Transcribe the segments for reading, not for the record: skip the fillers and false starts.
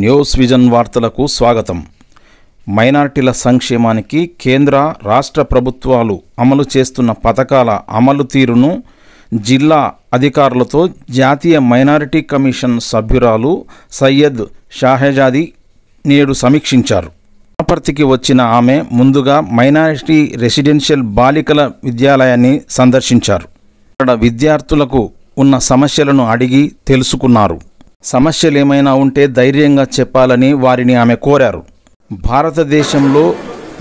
News vision వార్తలకు స్వాగతం. మైనారిటీల సంక్షేమానికి కేంద్ర రాష్ట్ర ప్రభుత్వాలు అమలు చేస్తున్న పథకాల అమలు తీరును జిల్లా అధికారులతో జాతీయ మైనారిటీ కమిషన్ సభ్యురాలు సయ్యద్ షాహజాది నేడు సమీక్షించారు. వనపర్తికి వచ్చిన ఆమె ముందుగా మైనారిటీ రెసిడెన్షియల్ బాలికల విద్యాలయాన్ని సందర్శించారు. అక్కడ విద్యార్థులకు ఉన్న సమస్యలను అడిగి తెలుసుకున్నారు. సమస్యలు ఏమైనా ఉంటే ధైర్యంగా చెప్పాలని వారిని ఆమె కోరారు. భారతదేశంలో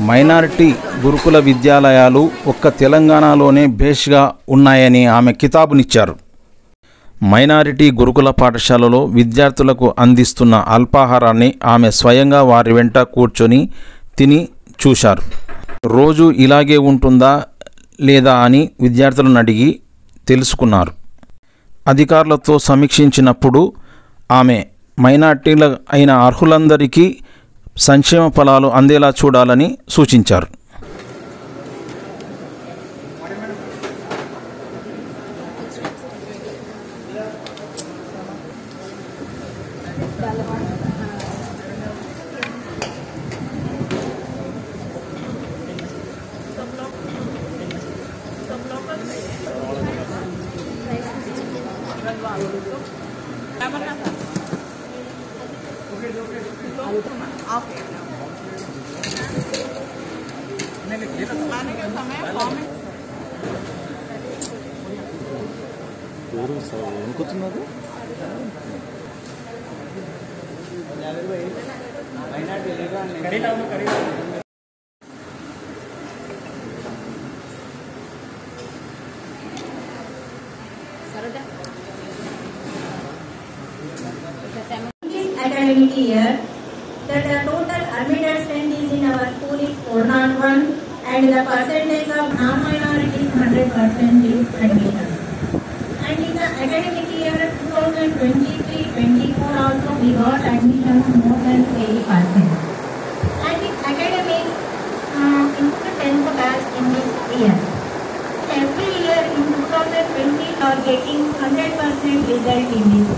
మైనారిటీ గురుకుల విద్యాలయాలు ఒక్క తెలంగాణలోనే బేష్గా ఉన్నాయని ఆమె కితాబునిచ్చారు. మైనారిటీ గురుకుల పాఠశాలలో విద్యార్థులకు అందిస్తున్న అల్పాహారాన్ని ఆమె స్వయంగా వారి వెంట కూర్చొని తిని చూశారు. రోజు ఇలాగే ఉంటుందా లేదా అని విద్యార్థులను అడిగి తెలుసుకున్నారు. అధికారులతో సమీక్షించినప్పుడు ఆమె మైనారిటీల అయిన అర్హులందరికీ సంక్షేమ ఫలాలు అందేలా చూడాలని సూచించారు. Academic year, that the total admitted strength is in our school is 401 and the percentage of non-minorities 100% is admission. And in the academic year 2023-24 also we got admissions more than 80%. And in academics, in the 10th batch in this year. Every year in 2020 are getting 100% result in this.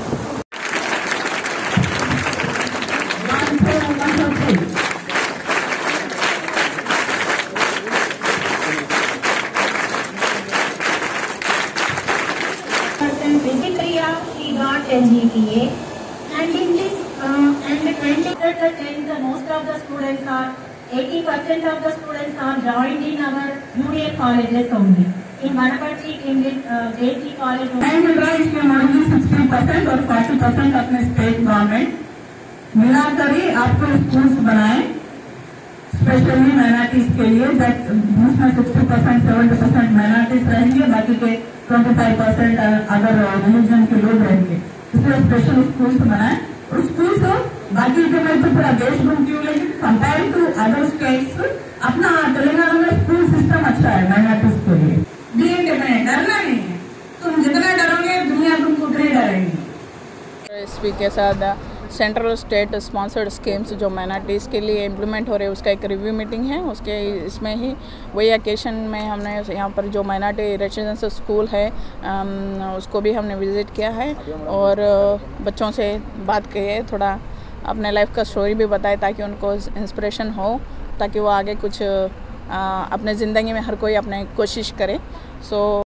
She got LGPA, and in this and 2010 most of the students are 80% of the students are joined in our union colleges only. In Vanaparthi in this JC college, and इसमें मोदी 60% और 40% अपने state government मिलाकर ही आपको schools बनाए specially minorities के लिए, जिसमें 60% 70% minorities रहेंगे, बाकी के 25% अदर रिलीजन के लोग रहेंगे. इसलिए स्पेशल स्कूल्स बनाए. और स्कूल्स बाकी जो मैं तो पूरा देश घूमती हूँ, लेकिन कंपेयर टू अदर स्टेट्स अपना तेलंगाना में स्कूल सिस्टम अच्छा है माइनॉरिटीज के लिए. डीएमके में डरना नहीं है, तुम जितना डरोगे दुनिया तुमको उतना डरेगी. एसपी के साथ सेंट्रल स्टेट स्पॉन्सर्ड स्कीम्स जो माइनॉरिटीज़ के लिए इम्प्लीमेंट हो रहे हैं उसका एक रिव्यू मीटिंग है. उसके इसमें ही वही ओकेशन में हमने यहाँ पर जो माइनॉरिटी रेसिडेंशियल स्कूल है उसको भी हमने विज़िट किया है और बच्चों से बात की है, थोड़ा अपने लाइफ का स्टोरी भी बताए ताकि उनको इंस्पिरेशन हो, ताकि वो आगे कुछ अपने ज़िंदगी में हर कोई अपने कोशिश करे. सो